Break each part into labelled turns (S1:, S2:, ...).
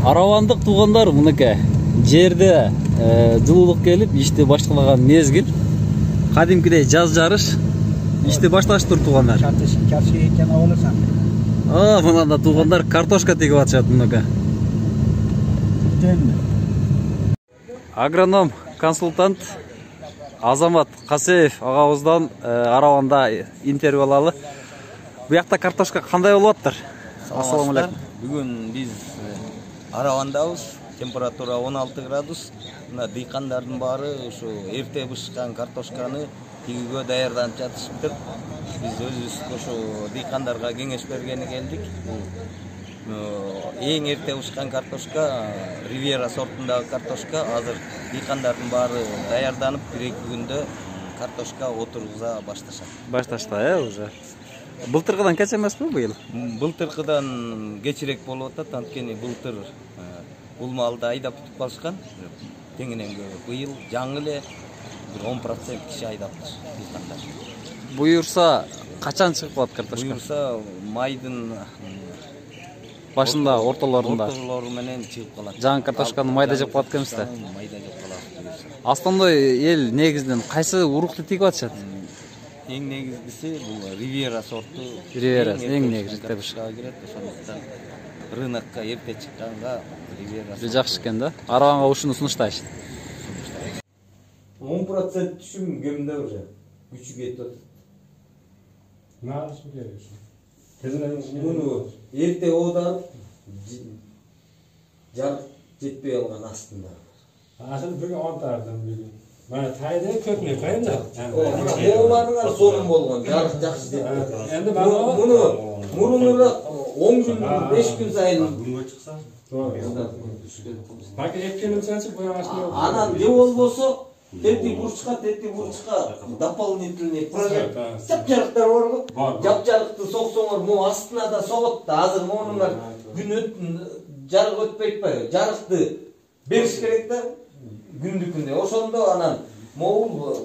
S1: Аравандык туугандар, мынакей жерде жылуулук келип, ишти башталаган мезгил. Кадимкидей жаз жарыш ишти башташтыр туугандар.
S2: Картошка экен аласың.
S1: Мында туугандар картошка тегип атышат мынакей. Агроном консультант Азамат Касеев агабыздан Араванда интервью алалы. Буякта картошка кандай болуп аттыр? Ассаламу алейкум.
S3: Бүгүн биз Аравандабыз. Температура 16 градус. Мына дыйкандардын баары ушу эрте бышкан картошканы тигүүгө даярданып жатышыптыр. Биз өзүбүз ушу дыйкандарга кеңеш бергени келдик. Эң эрте бышкан картошка, Ривьера сортундагы картошка. Азыр дыйкандардын баары даярданып, 1-2 күндө картошка отургуза башташат.
S1: Башташта, уже. Былтыркыдан кеч эмеспи быйыл?
S3: Былтыркыдан кечирээк болуп атат, анткени былтыр бул малды айдап бүтүп калышкан. Теңинен быйыл жаңы эле 10% киши айдаптыр дыйкандар.
S1: Буюрса качан чыгып калат картошка?
S3: Буюрса майдын
S1: башында, ортолорунда.
S3: Ортолору менен чыгып калат.
S1: Жаңы картошканы майда жеп калат экенбизде.
S3: Майда жеп калат.
S1: Астандой эл негизинен кайсы урукту тигип атышат?
S3: Эң негизгиси бул Ривьера сорту.
S1: Ривьера эң негизги
S3: картошкага кирет. Ошондуктан рынокко эрте чыкканга Ривьера
S1: жакшы экен да. Араванга ушуну сунуштайт.
S3: 10% түшүм кемде уже. Күчү кетип атат.
S2: Наашып бериш.
S3: Муну эрте оодарып жарык жетпей алган астында.
S2: Asıl bugün 10 taraftan bugün. Bana tayda kökne koyayım da.
S3: Oğlanlar sorun bolğan, жарык жакшы деп.
S2: Endi bana
S3: мурунураак 10 gün, 5 gün сайын
S2: günge çıksa. Bak ekkenim sensi bu yaşını.
S3: Анан же болбосо тети бурчка дополнительный прожект. Жап-жарыктар барго. Жап-жарыкты соксоңор, могу астына да согот да. Азыр монунар күн жарык өтпөйт ба? Жарыкты бериш керек да. Күндүкүндө. Ошондо анан могул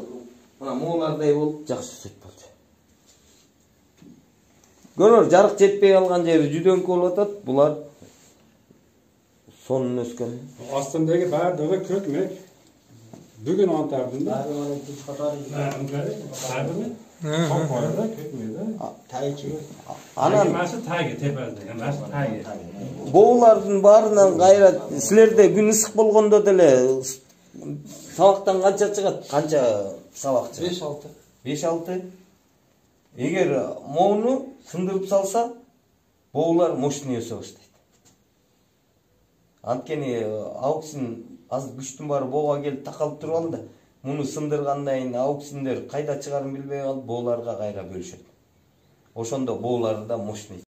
S3: мына могулардай болуп жакшы өсөт болчу. Көрөр, жарык жетпей калган жери жүдөнкө болуп атат. Булар сонун өскөн.
S2: Astındaki bardağda kökmek. Bugün 10 taraftan da.
S3: Анан
S2: tayge tepelde. Tayge.
S3: боулардын баарынан кайра силерде күн ысык болгондо деле сабактан канча чыгат? Канча сабак чыгат? 5-6. Эгер моуну сындырып салса, боулар мощный өсө баштайт. Анткени ауксин аз күчтүн баары боуга келип такалып туруп алды. Муну сындыргандан кийин ауксиндер кайда чыгарын билбей калып, боуларга кайра бөлүшөт. Ошондо боулары да мощный.